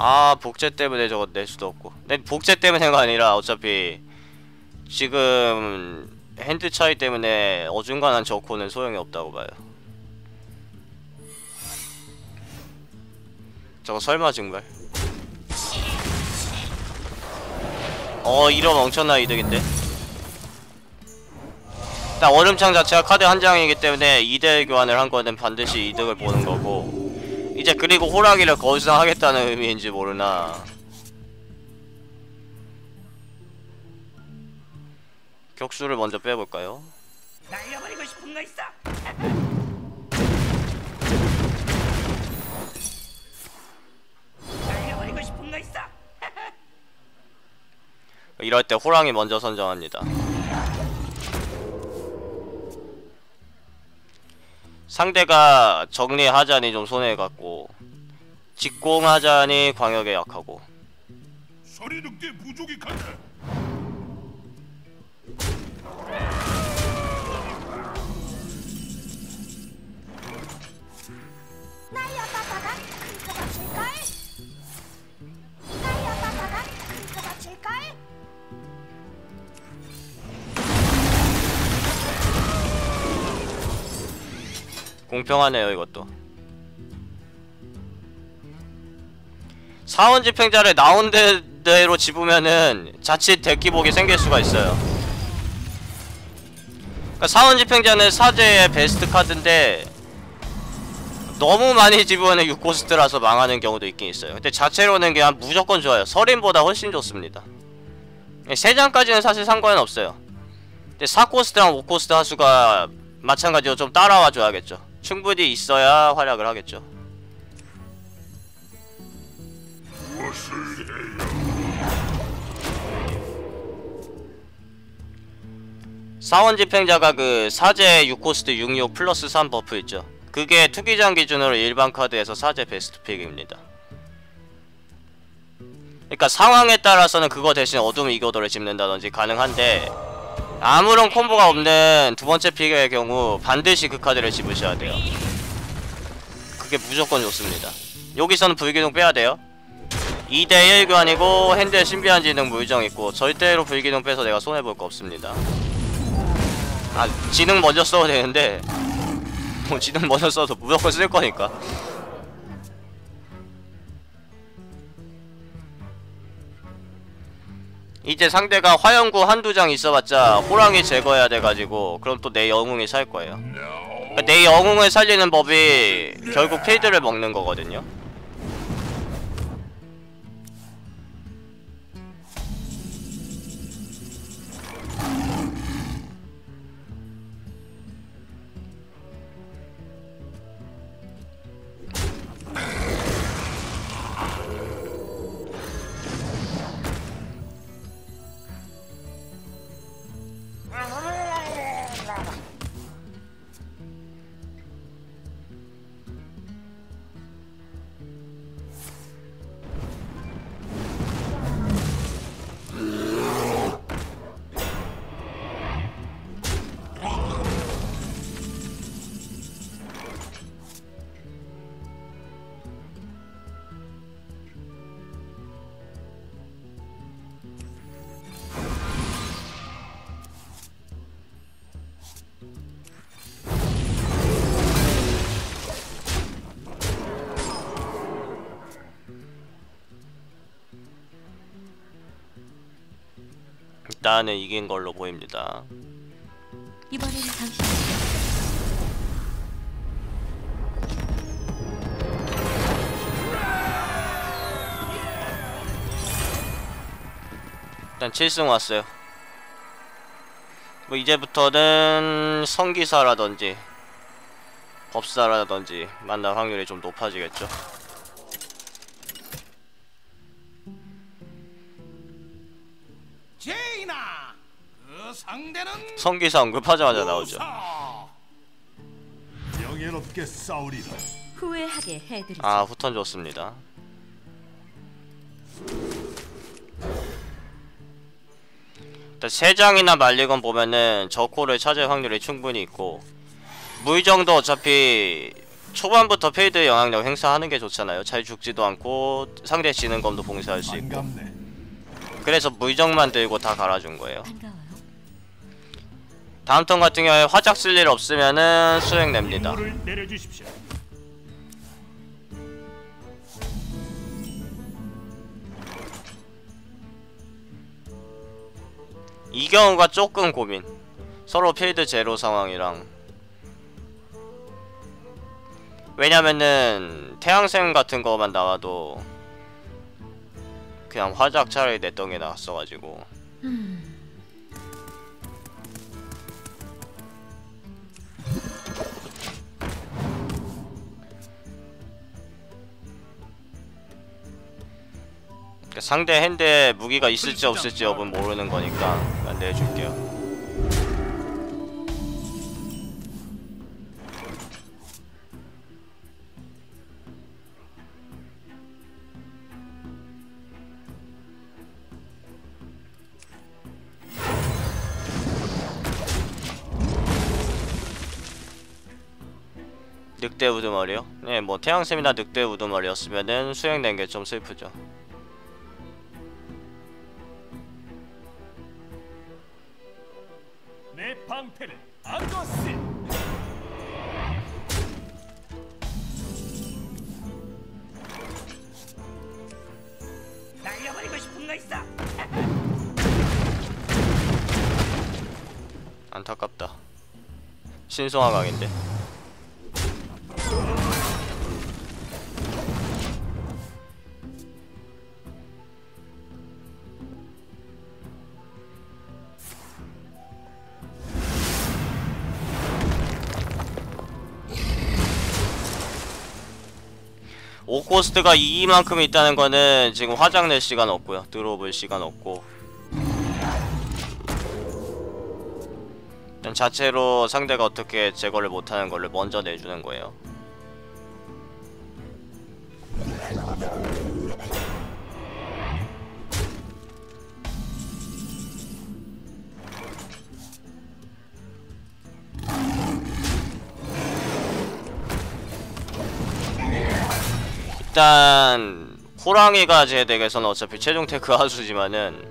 아, 복제 때문에 저거 낼 수도 없고. 근데 복제 때문에가 아니라 어차피 지금 핸드 차이 때문에 어중간한 저코는 소용이 없다고 봐요. 저거 설마 정말? 이러면 엄청난 이득인데? 일단 얼음창 자체가 카드 한 장이기 때문에 2대1 교환을 한 거는 반드시 이득을 보는 거고, 이제 그리고 호랑이를 거주하겠다는 의미인지 모르나 격수를 먼저 빼볼까요? 날려버리고 싶은 거 있어? 날려버리고 싶은 거 있어? 이럴 때 호랑이 먼저 선정합니다. 상대가 정리하자니 좀 손해갔고, 직공하자니 광역에 약하고. 서리 늑대 부족이 간다. 날려봤다가 큰거 다칠걸? 날려봤다가 큰거 다칠걸? 공평하네요 이것도. 사원 집행자를 나온 대로 집으면은 자칫 데키복이 생길 수가 있어요. 그러니까 사원 집행자는 사제의 베스트 카드인데 너무 많이 집으면 6코스트라서 망하는 경우도 있긴 있어요. 근데 자체로는 그냥 무조건 좋아요. 서린보다 훨씬 좋습니다. 3장까지는 사실 상관은 없어요. 근데 4코스트랑 5코스트 하수가 마찬가지로 좀 따라와 줘야겠죠. 충분히 있어야 활약을 하겠죠. 사원 집행자가 그 사제 6코스트 665 플러스 3 버프 있죠. 그게 투기장 기준으로 일반 카드에서 사제 베스트 픽입니다. 그러니까 상황에 따라서는 그거 대신 어둠 이거도를 집는다든지 가능한데, 아무런 콤보가 없는 두 번째 픽의 경우 반드시 그 카드를 집으셔야 돼요. 그게 무조건 좋습니다. 여기서는 불기둥 빼야 돼요. 2대1 교환이고 핸드에 신비한 지능 무유정 있고 절대로 불기둥 빼서 내가 손해볼 거 없습니다. 아, 지능 먼저 써도 되는데 뭐 지능 먼저 써도 무조건 쓸 거니까. 이제 상대가 화염구 한두 장 있어봤자 호랑이 제거해야 돼가지고 그럼 또 내 영웅이 살 거예요. 그러니까 내 영웅을 살리는 법이 결국 필드를 먹는 거거든요. 일단은 이긴 걸로 보입니다. 이번엔 당신. 일단 7승 왔어요. 뭐 이제부터는 성기사라든지 법사라든지 만날 확률이 좀 높아지겠죠. 제이나, 그 상대는 성기사 언급하자마자 나오죠. 명예롭게 싸우리라. 후회하게 해드리죠. 아, 후턴 좋습니다. 일단 3장이나 말리건 보면은 저코를 찾을 확률이 충분히 있고, 무의정도 어차피 초반부터 페이드 영향력 행사하는 게 좋잖아요. 잘 죽지도 않고 상대 지는 검도 봉쇄할 수 있고. 반갑네. 그래서 무적만 들고 다 갈아준 거예요. 반가워요. 다음 턴 같은 경우에 화작 쓸 일 없으면은 수행 냅니다. 임무를 내려주십시오. 이 경우가 조금 고민. 서로 필드 제로 상황이랑. 왜냐면은 태양생 같은 거만 나와도 그냥 화작 차라리 냈던 게 나왔어가지고. 상대 핸드에 무기가 있을지 없을지 여부는 모르는 거니까 난 내줄게요. 늑대 우두머리요? 네, 뭐 태양샘이나 늑대 우두머리였으면은 수행된 게 좀 슬프죠. 내 방패를 아토스. 날려버리고 싶은 거 있어? 안타깝다. 신성화 강인데. 오코스트가 이만큼 있다는 거는 지금 화장 낼 시간 없고요. 들어볼 시간 없고. 일단 자체로 상대가 어떻게 제거를 못하는 거를 먼저 내주는 거예요. 일단 호랑이가 제 덱에서는 어차피 최종 테크 하수지만은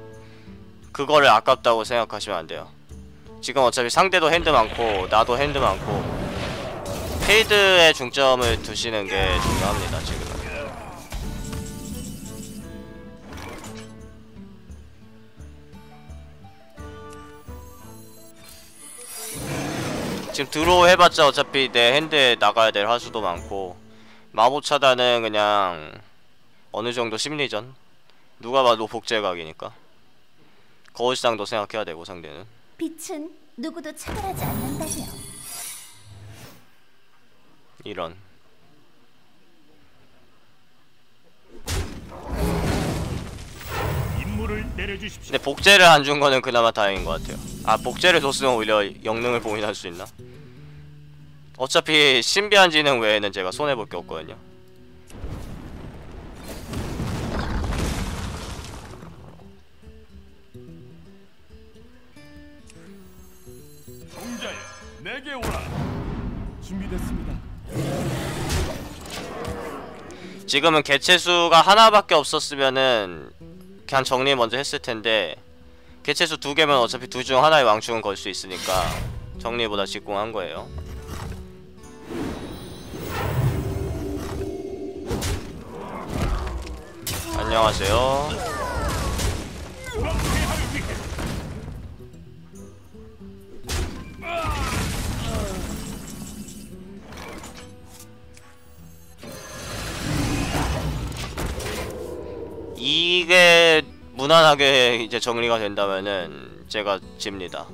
그거를 아깝다고 생각하시면 안 돼요. 지금 어차피 상대도 핸드 많고 나도 핸드 많고 페이드에 중점을 두시는 게 중요합니다. 지금은 지금 드로우 해봤자 어차피 내 핸드에 나가야 될 하수도 많고 마법 차단은 그냥 어느정도 심리전. 누가 봐도 복제각이니까 거울상도 생각해야 되고 상대는. 빛은 누구도 차별하지 않는다며. 이런. 임무를 내려주십시오. 근데 복제를 안 준 거는 그나마 다행인 것 같아요. 아, 복제를 줬으면 오히려 영능을 봉인할 수 있나? 어차피 신비한 지능 외에는 제가 손해볼 게 없거든요. 종자여, 내게 오라. 준비됐습니다. 지금은 개체수가 하나밖에 없었으면은 그냥 정리 먼저 했을 텐데 개체수 2개면 어차피 둘 중 하나의 왕충은 걸 수 있으니까 정리보다 직공한 거예요. 안녕하세요. 이게 무난하게 이제 정리가 된다면은 제가 집니다.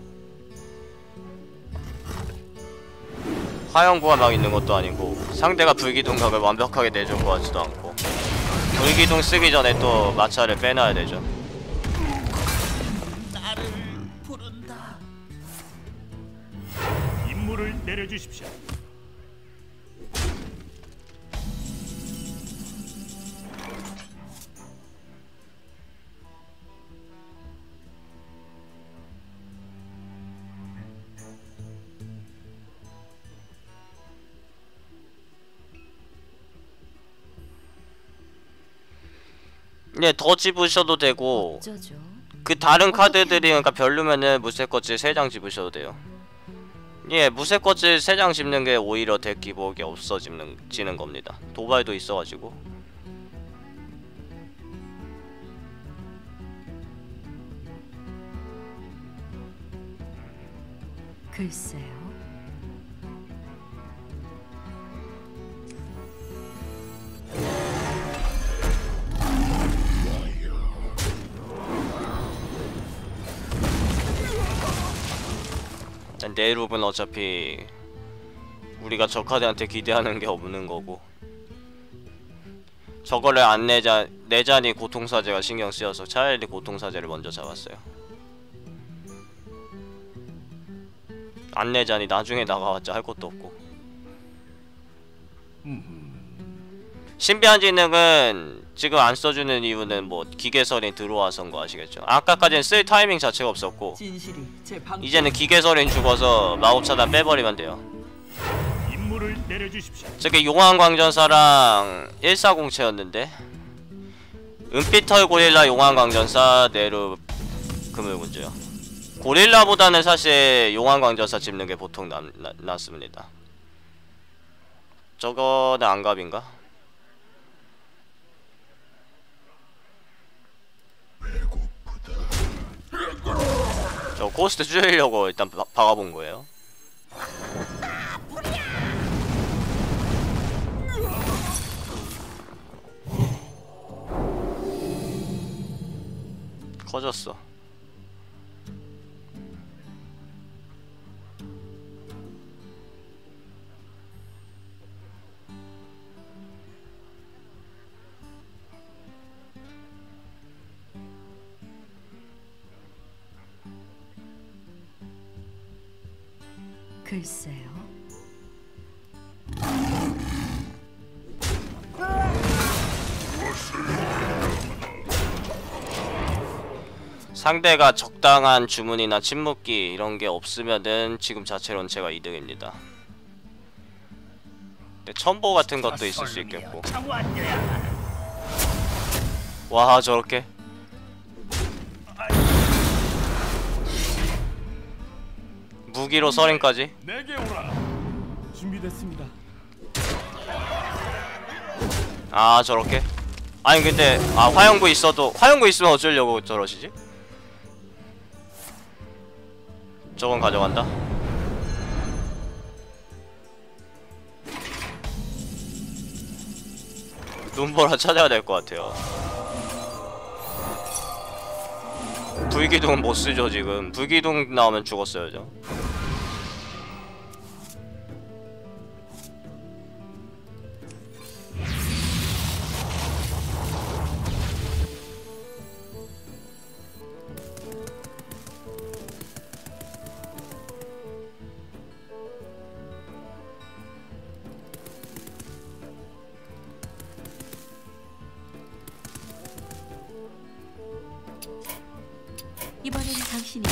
화염구가 막 있는 것도 아니고 상대가 불기둥각을 완벽하게 내준 것 같지도 않고 불기둥 쓰기 전에 또 마차를 빼놔야 되죠. 나를 부른다. 임무를 내려주십시오. 예, 더 집으셔도 되고 어쩌죠? 그 다른 카드들이 그러니까 별로면은 무쇠꽃을 3장 집으셔도 돼요. 예, 무쇠꽃을 3장 집는 게 오히려 덱 기복이 없어지는 겁니다. 도발도 있어가지고. 글쎄요. 내일은 어차피 우리가 저 카드한테 기대하는 게 없는 거고, 저거를 안 내자니 고통사제가 신경 쓰여서 차라리 고통사제를 먼저 잡았어요. 안 내자니 나중에 나가봤자 할 것도 없고. 신비한 지능은 지금 안 써주는 이유는 뭐 기계설인 들어와서인 거 아시겠죠? 아까까지는 쓸 타이밍 자체가 없었고 진실이 제 방. 이제는 기계설인 죽어서 마법 차단 빼버리면 돼요. 임무를 내려주십시오. 저게 용왕광전사랑 140채였는데 은빛털 고릴라 용왕광전사 네루 금을군주요. 고릴라보다는 사실 용왕광전사 집는 게 보통 낫습니다. 저거는 안갑인가? 저 코스트 줄이려고 일단 박아본 거예요. 커졌어. 글쎄요. 상대가 적당한 주문이나 침묵기 이런게 없으면은 지금 자체로는 제가 이득입니다. 근데 첨보 같은 것도 있을 수 있겠고. 와, 저렇게 무기로 서린까지? 내게 오라. 준비됐습니다. 아, 저렇게? 아니 근데 화영구 있으면 어쩌려고 저러시지? 저건 가져간다. 눈보라 찾아야 될 것 같아요. 불기둥은 못 쓰죠 지금. 불기둥 나오면 죽었어요 저. 이번엔 당신이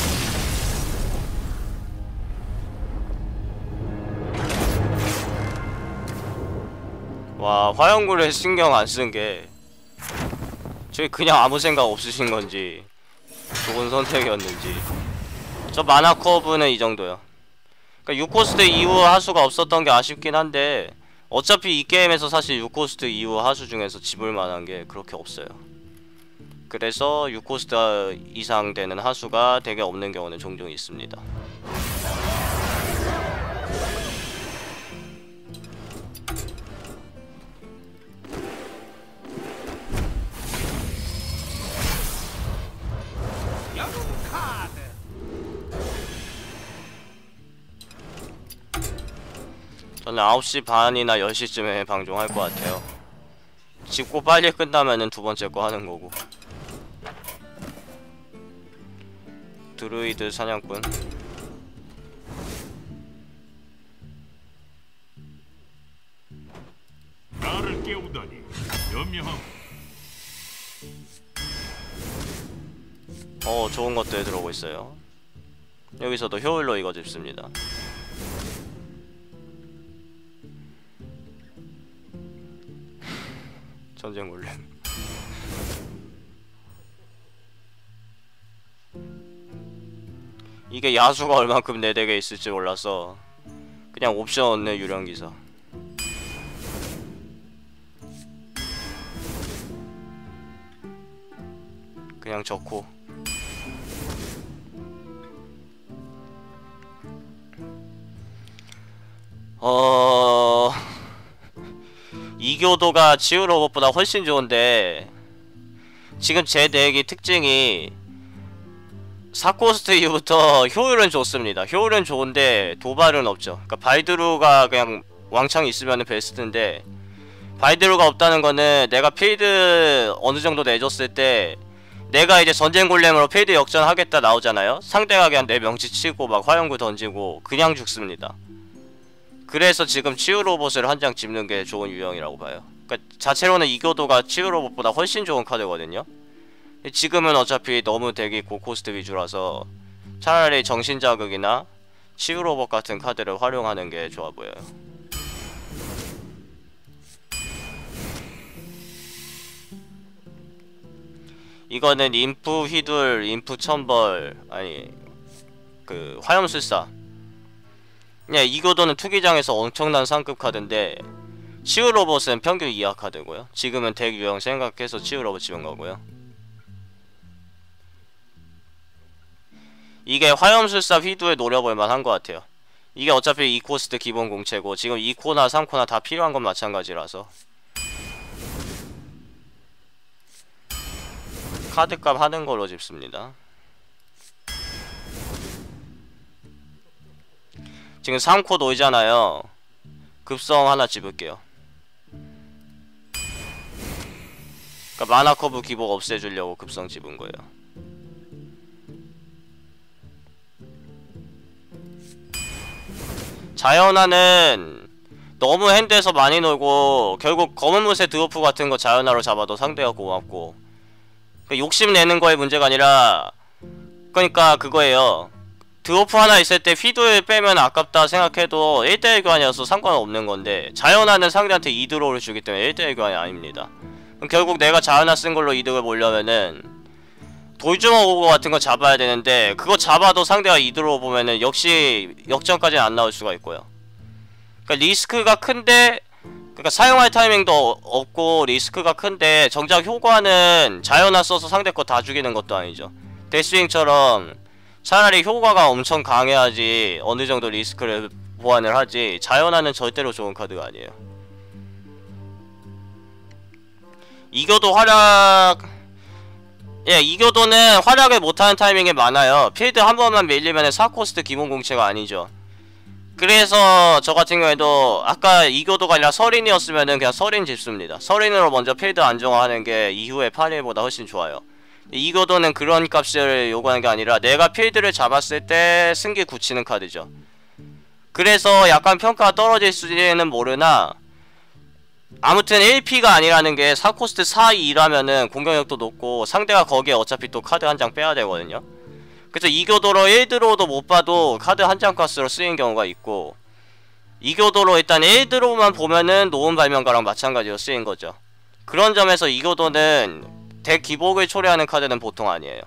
와, 화영구를 신경 안 쓴 게 저기 그냥 아무 생각 없으신 건지 좋은 선택이었는지. 저 마나 커브는 이 정도요. 그러니까 6코스트 이후 하수가 없었던 게 아쉽긴 한데 어차피 이 게임에서 사실 6코스트 이후 하수 중에서 집을 만한 게 그렇게 없어요. 그래서 6코스트 이상 되는 하수가 되게 없는 경우는 종종 있습니다. 저는 9시 반이나 10시쯤에 방송할 것 같아요. 집고 빨리 끝나면은 두 번째 거 하는 거고. 드루이드 사냥꾼. 나를 깨우다니 연명하고. 좋은 것들 들어오고 있어요. 여기서도 효율로 이거 집습니다. 전쟁 골렘. 이게 야수가 얼만큼 내 덱에 있을지 몰라서 그냥 옵션 없는 유령기사. 그냥 적고. 이교도가 치유 로봇보다 훨씬 좋은데 지금 제 덱의 특징이 4코스트 이후부터 효율은 좋습니다. 효율은 좋은데 도발은 없죠. 그러니까 바이드루가 그냥 왕창 있으면 베스트인데 바이드루가 없다는 거는 내가 필드 어느정도 내줬을 때 내가 이제 전쟁 골렘으로 필드 역전하겠다 나오잖아요. 상대가 그냥 내 명치 치고 막 화염구 던지고 그냥 죽습니다. 그래서 지금 치유 로봇을 한 장 집는 게 좋은 유형이라고 봐요. 그러니까 자체로는 이교도가 치유 로봇보다 훨씬 좋은 카드거든요. 지금은 어차피 너무 덱이 고코스트 위주라서 차라리 정신자극이나 치유 로봇 같은 카드를 활용하는 게 좋아 보여요. 이거는 인프 휘둘, 인프 천벌, 아니 그 화염술사. 네, 이교도는 투기장에서 엄청난 상급 카드인데 치유 로봇은 평균 이하 카드고요. 지금은 덱 유형 생각해서 치유 로봇 집은 거고요. 이게 화염술사 휘두에 노려볼만 한 것 같아요. 이게 어차피 2코스트 기본 공채고 지금 2코나 3코나 다 필요한 건 마찬가지라서 카드값 하는 걸로 집습니다. 지금 3코 놓이잖아요. 급성 하나 집을게요. 그러니까 마나커브 기복 없애주려고 급성 집은 거예요. 자연화는 너무 핸드에서 많이 놀고 결국 검은무새 드워프 같은 거 자연화로 잡아도 상대가 고맙고 그러니까 욕심내는 거에 문제가 아니라 그러니까 그거예요. 드워프 하나 있을 때 휘두를 빼면 아깝다 생각해도 1대1 교환이어서 상관없는 건데 자연화는 상대한테 2드로우를 주기 때문에 1대1 교환이 아닙니다. 그럼 결국 내가 자연화 쓴 걸로 이득을 보려면은 돌주먹 오고 같은 거 잡아야 되는데 그거 잡아도 상대가 2드로우 보면은 역시 역전까지는 안 나올 수가 있고요. 그러니까 리스크가 큰데 그러니까 사용할 타이밍도 없고 리스크가 큰데 정작 효과는 자연화 써서 상대 거 다 죽이는 것도 아니죠. 데스윙처럼 차라리 효과가 엄청 강해야지 어느정도 리스크를 보완을 하지 자연화는 절대로 좋은 카드가 아니에요. 이교도 활약 예, 이교도는 활약을 못하는 타이밍이 많아요. 필드 한 번만 밀리면 4코스트 기본 공채가 아니죠. 그래서 저 같은 경우에도 아까 이교도가 아니라 서린이었으면은 그냥 서린 집습니다. 서린으로 먼저 필드 안정화하는 게 이후에 8일보다 훨씬 좋아요. 이교도는 그런 값을 요구하는 게 아니라 내가 필드를 잡았을 때 승기 굳히는 카드죠. 그래서 약간 평가가 떨어질지는 모르나 아무튼 1P가 아니라는 게 4코스트 4-2라면은 공격력도 높고 상대가 거기에 어차피 또 카드 한 장 빼야 되거든요. 그래서 이교도로 1드로우도 못 봐도 카드 한 장 값으로 쓰인 경우가 있고 이교도로 일단 1드로우만 보면은 노은 발명가랑 마찬가지로 쓰인 거죠. 그런 점에서 이교도는 덱 기복을 초래하는 카드는 보통 아니에요.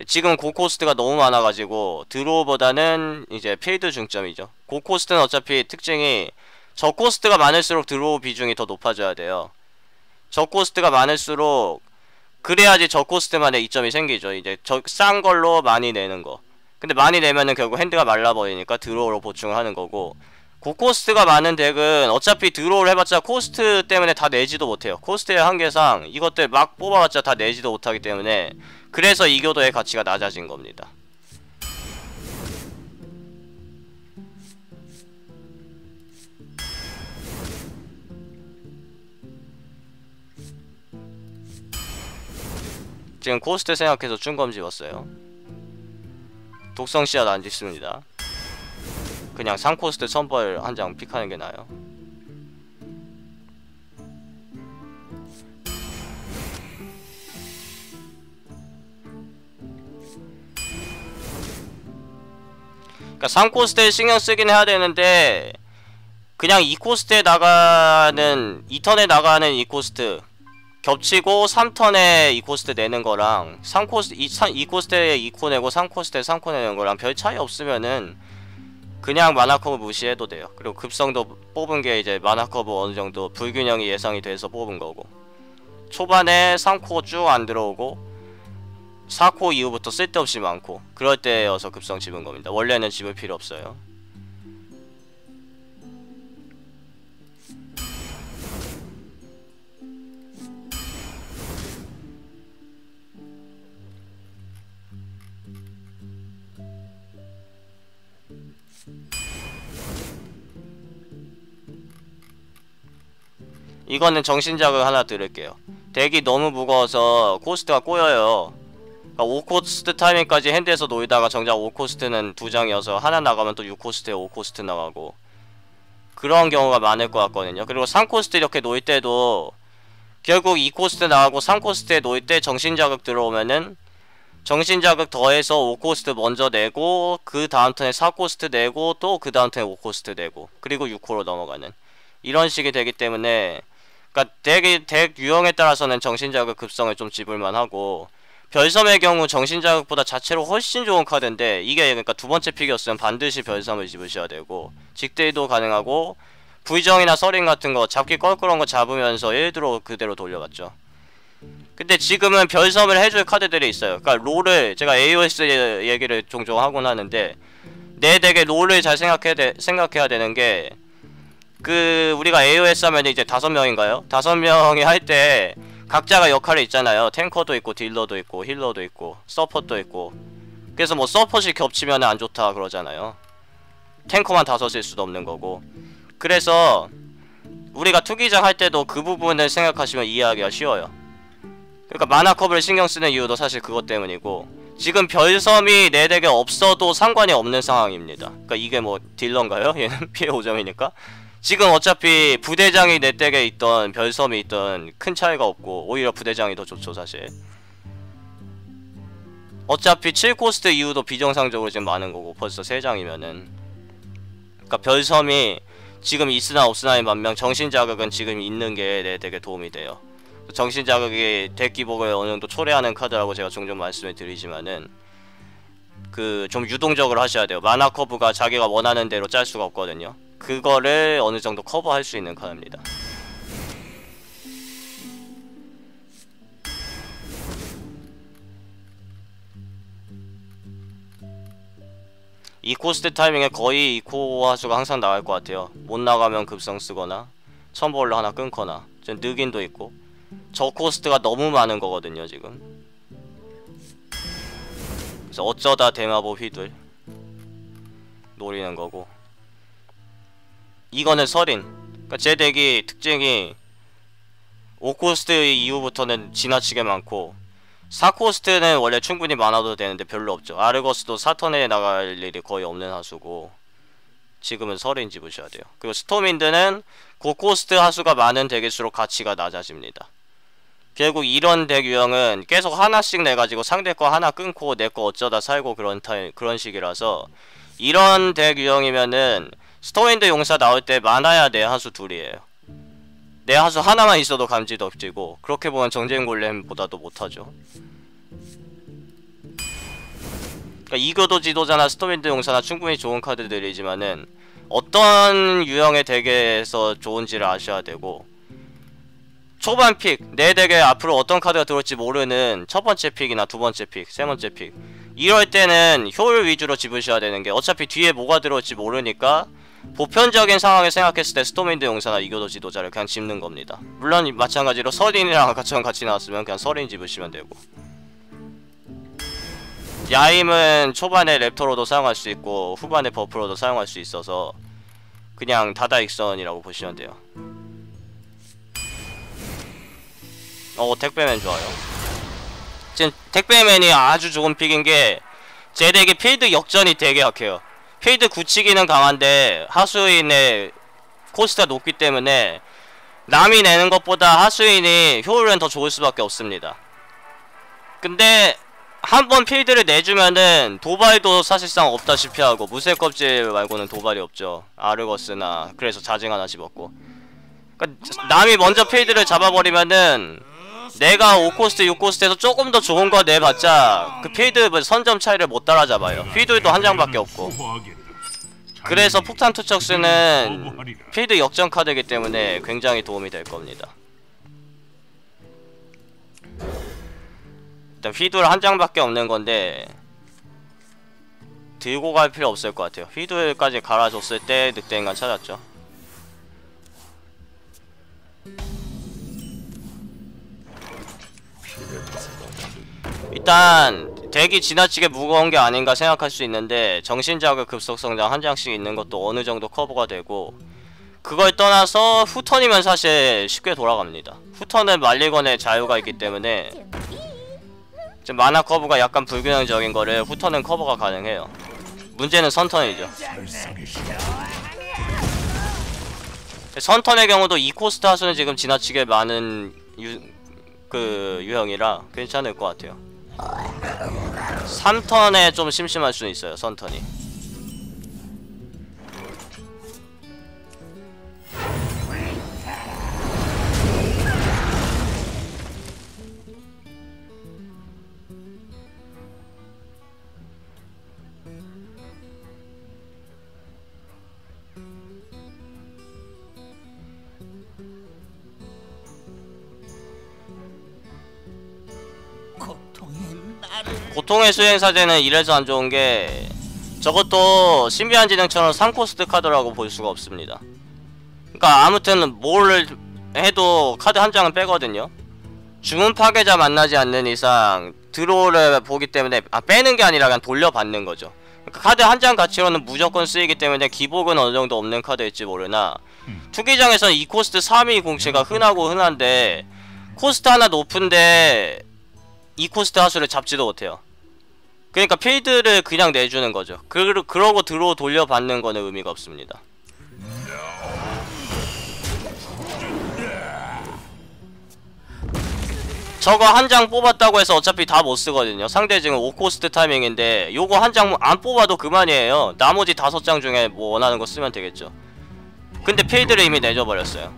지금 고코스트가 너무 많아가지고 드로우보다는 이제 필드 중점이죠. 고코스트는 어차피 특징이 저코스트가 많을수록 드로우 비중이 더 높아져야 돼요. 저코스트가 많을수록 그래야지 저코스트만의 이점이 생기죠. 이제 싼 걸로 많이 내는 거. 근데 많이 내면은 결국 핸드가 말라버리니까 드로우로 보충을 하는 거고 고코스트가 많은 덱은 어차피 드로우를 해봤자 코스트 때문에 다 내지도 못해요. 코스트의 한계상 이것들 막 뽑아봤자 다 내지도 못하기 때문에 그래서 이교도의 가치가 낮아진 겁니다. 지금 코스트 생각해서 충검 집었어요. 독성 씨앗 안 집습니다. 그냥 3코스트 선벌 한 장 픽하는 게 나아요. 그러니까 3코스트에 신경 쓰긴 해야 되는데 그냥 2코스트에 나가는 2턴에 나가는 2코스트 겹치고 3턴에 2코스트 내는 거랑 2코스트에 2코 내고 3코스트에 3코 내는 거랑 별 차이 없으면은 그냥 마나커브 무시해도 돼요. 그리고 급성도 뽑은 게 이제 마나커브 어느 정도 불균형이 예상이 돼서 뽑은 거고, 초반에 3코 쭉 안 들어오고 4코 이후부터 쓸데없이 많고 그럴 때여서 급성 집은 겁니다. 원래는 집을 필요 없어요. 이거는 정신자극 하나 드릴게요. 덱이 너무 무거워서 코스트가 꼬여요. 그러니까 5코스트 타이밍까지 핸드에서 놓이다가 정작 5코스트는 2장이어서 하나 나가면 또 6코스트에 5코스트 나가고 그런 경우가 많을 것 같거든요. 그리고 3코스트 이렇게 놓일 때도 결국 2코스트 나가고 3코스트에 놓일 때 정신자극 들어오면은 정신자극 더해서 5코스트 먼저 내고 그 다음 턴에 4코스트 내고 또 그 다음 턴에 5코스트 내고 그리고 6코로 넘어가는 이런 식이 되기 때문에, 그러니까 덱 유형에 따라서는 정신자극 급성을 좀 집을만 하고, 별섬의 경우 정신자극보다 자체로 훨씬 좋은 카드인데 이게 그러니까 두 번째 픽이었으면 반드시 별섬을 집으셔야 되고, 직대도 가능하고 부의정이나 서린 같은 거 잡기 껄끄러운 거 잡으면서 1드로 그대로 돌려봤죠. 근데 지금은 별섬을 해줄 카드들이 있어요. 그러니까 롤을, 제가 AOS 얘기를 종종 하곤 하는데 내 덱의 롤을 잘 생각해야 되는 게, 우리가 AOS 하면 이제 5명인가요? 5명이 할 때 각자가 역할이 있잖아요. 탱커도 있고 딜러도 있고 힐러도 있고 서폿도 있고. 그래서 뭐 서폿이 겹치면 안 좋다 그러잖아요. 탱커만 5일 수도 없는 거고. 그래서 우리가 투기장 할 때도 그 부분을 생각하시면 이해하기가 쉬워요. 그러니까 마나컵을 신경 쓰는 이유도 사실 그것 때문이고, 지금 별섬이 내 덱에 없어도 상관이 없는 상황입니다. 그러니까 이게 뭐 딜러인가요? 얘는 피해 5점이니까. 지금 어차피 부대장이 내 덱에 있던 별섬이 있던 큰 차이가 없고 오히려 부대장이 더 좋죠 사실. 어차피 7코스트 이후도 비정상적으로 지금 많은 거고 벌써 3장이면은. 그러니까 별섬이 지금 있으나 없으나의 반면 정신자극은 지금 있는 게 내 덱에 도움이 돼요. 정신자극이 덱 기복을 어느 정도 초래하는 카드라고 제가 종종 말씀을 드리지만은 좀 유동적으로 하셔야 돼요. 마나 커브가 자기가 원하는 대로 짤 수가 없거든요. 그거를 어느 정도 커버할 수 있는 카드입니다. 이 코스트 타이밍에 거의 2코 화수가 항상 나갈 것 같아요. 못 나가면 급성 쓰거나 첨벌로 하나 끊거나 좀 느긴도 있고. 저 코스트가 너무 많은 거거든요 지금. 그래서 어쩌다 대마법 휘둘 노리는 거고, 이거는 서린. 그러니까 제 덱이 특징이 5코스트 이후부터는 지나치게 많고 4코스트는 원래 충분히 많아도 되는데 별로 없죠. 아르거스도 4턴에 나갈 일이 거의 없는 하수고 지금은 서린 집으셔야 돼요. 그리고 스톰윈드는 9코스트 하수가 많은 덱일수록 가치가 낮아집니다. 결국 이런 덱 유형은 계속 하나씩 내가지고 상대 거 하나 끊고 내 거 어쩌다 살고 그런 식이라서, 이런 덱 유형이면은 스톰윈드 용사 나올 때 많아야 내 하수 둘이에요. 내 하수 하나만 있어도 감지 덮지고, 그렇게 보면 정쟁 골렘보다도 못하죠. 그러니까 이교도 지도자나 스톰윈드 용사나 충분히 좋은 카드들이지만은 어떤 유형의 덱에서 좋은지를 아셔야 되고, 초반 픽, 내 덱에 앞으로 어떤 카드가 들어올지 모르는 첫 번째 픽이나 두 번째 픽, 세 번째 픽, 이럴 때는 효율 위주로 집으셔야 되는 게, 어차피 뒤에 뭐가 들어올지 모르니까 보편적인 상황을 생각했을 때 스톰윈드 용사나 이교도 지도자를 그냥 집는 겁니다. 물론 마찬가지로 서린이랑 같이 나왔으면 그냥 서린 집으시면 되고, 야임은 초반에 랩터로도 사용할 수 있고 후반에 버프로도 사용할 수 있어서 그냥 다다익선이라고 보시면 돼요. 택배맨 좋아요. 지금 택배맨이 아주 좋은 픽인게, 제 덱이 필드 역전이 되게 약해요. 필드 굳히기는 강한데 하수인의 코스트가 높기 때문에 남이 내는 것보다 하수인이 효율은 더 좋을 수밖에 없습니다. 근데 한번 필드를 내주면은 도발도 사실상 없다시피 하고, 무쇠 껍질 말고는 도발이 없죠. 아르거스나. 그래서 자징 하나 집었고. 그러니까 남이 먼저 필드를 잡아버리면은 내가 5코스트 6코스트에서 조금 더 좋은 거 내봤자 그 필드 선점 차이를 못 따라잡아요. 필드도 한 장밖에 없고. 그래서 폭탄 투척수는 필드 역전 카드이기 때문에 굉장히 도움이 될 겁니다. 일단 휘두를 한 장밖에 없는 건데 들고 갈 필요 없을 것 같아요. 휘두까지 갈아줬을 때 늑대인간 찾았죠. 일단 덱이 지나치게 무거운 게 아닌가 생각할 수 있는데 정신자극 급속성장 한 장씩 있는 것도 어느 정도 커버가 되고, 그걸 떠나서 후턴이면 사실 쉽게 돌아갑니다. 후턴은 말리건의 자유가 있기 때문에 좀 만화 커버가 약간 불균형적인 거를 후턴은 커버가 가능해요. 문제는 선턴이죠. 선턴의 경우도 2코스트 하수는 지금 지나치게 많은 유형이라 괜찮을 것 같아요. 3턴에 좀 심심할 수는 있어요, 선턴이. 고통의 수행사제는 이래서 안 좋은 게 저것도 신비한 지능처럼 3코스트 카드라고 볼 수가 없습니다. 그러니까 아무튼 뭘 해도 카드 한 장은 빼거든요. 주문 파괴자 만나지 않는 이상 드로우를 보기 때문에 빼는 게 아니라 그냥 돌려받는 거죠. 그러니까 카드 한 장 가치로는 무조건 쓰이기 때문에 기복은 어느 정도 없는 카드일지 모르나 투기장에서는 2코스트 3위 공치가 흔하고 흔한데 코스트 하나 높은데 2코스트 하수를 잡지도 못해요. 그러니까 필드를 그냥 내주는 거죠. 그러고 드로우 돌려받는 거는 의미가 없습니다. 저거 한 장 뽑았다고 해서 어차피 다 못쓰거든요. 상대 지금 5코스트 타이밍인데 요거 한 장 안 뽑아도 그만이에요. 나머지 5장 중에 뭐 원하는 거 쓰면 되겠죠. 근데 필드를 이미 내줘버렸어요.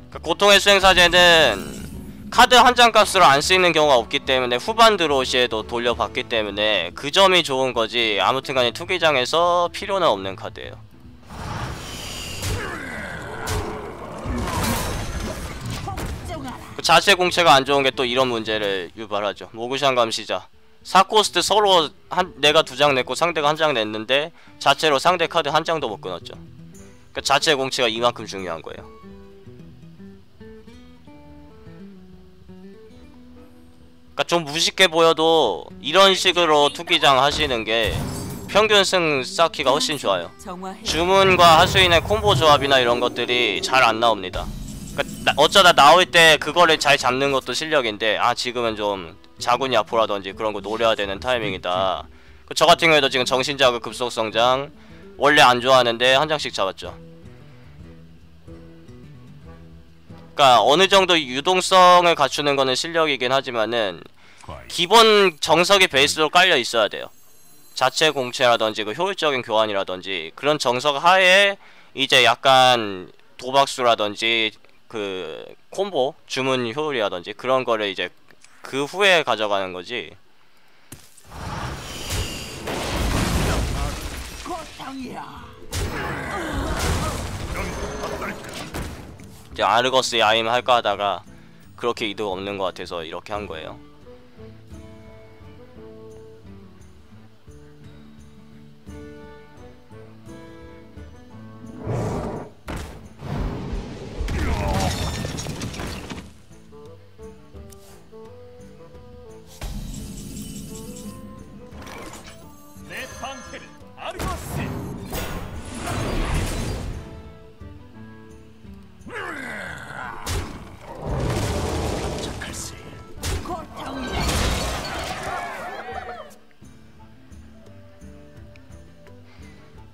그러니까 고통의 수행사제는 카드 한 장 값으로 안 쓰이는 경우가 없기 때문에 후반 드로우 시에도 돌려받기 때문에 그 점이 좋은 거지, 아무튼간에 투기장에서 필요는 없는 카드예요. 그 자체 공채가 안 좋은 게 또 이런 문제를 유발하죠. 모구샹 감시자 4코스트 서로 내가 2장 냈고 상대가 1장 냈는데 자체로 상대 카드 한 장도 못 끊었죠. 그러니까 자체 공채가 이만큼 중요한 거예요. 그러니까 좀 무식해 보여도 이런 식으로 투기장 하시는 게 평균 승 쌓기가 훨씬 좋아요. 주문과 하수인의 콤보 조합이나 이런 것들이 잘 안 나옵니다. 그러니까 어쩌다 나올 때 그거를 잘 잡는 것도 실력인데, 지금은 좀 자군이 앞으로라든지 그런 거 노려야 되는 타이밍이다. 저 같은 경우에도 지금 정신자극 급속성장 원래 안 좋아하는데 한 장씩 잡았죠. 그러니까 어느 정도 유동성을 갖추는 거는 실력이긴 하지만은 기본 정석이 베이스로 깔려 있어야 돼요. 자체 공채라든지 그 효율적인 교환이라든지 그런 정석 하에 이제 약간 도박수라든지 그 콤보 주문 효율이라든지 그런 거를 이제 그 후에 가져가는 거지. 이제 아르거스 야임 할까 하다가 그렇게 이득 없는 것 같아서 이렇게 한 거예요. 내 방패는 아르거스.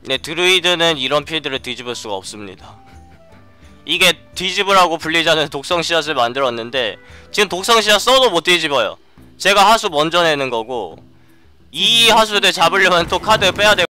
네, 드루이드는 이런 필드를 뒤집을 수가 없습니다. 이게 뒤집으라고 블리자는 독성 씨앗을 만들었는데 지금 독성 씨앗 써도 못 뒤집어요. 제가 하수 먼저 내는 거고 이 하수들 잡으려면 또 카드 빼야 되고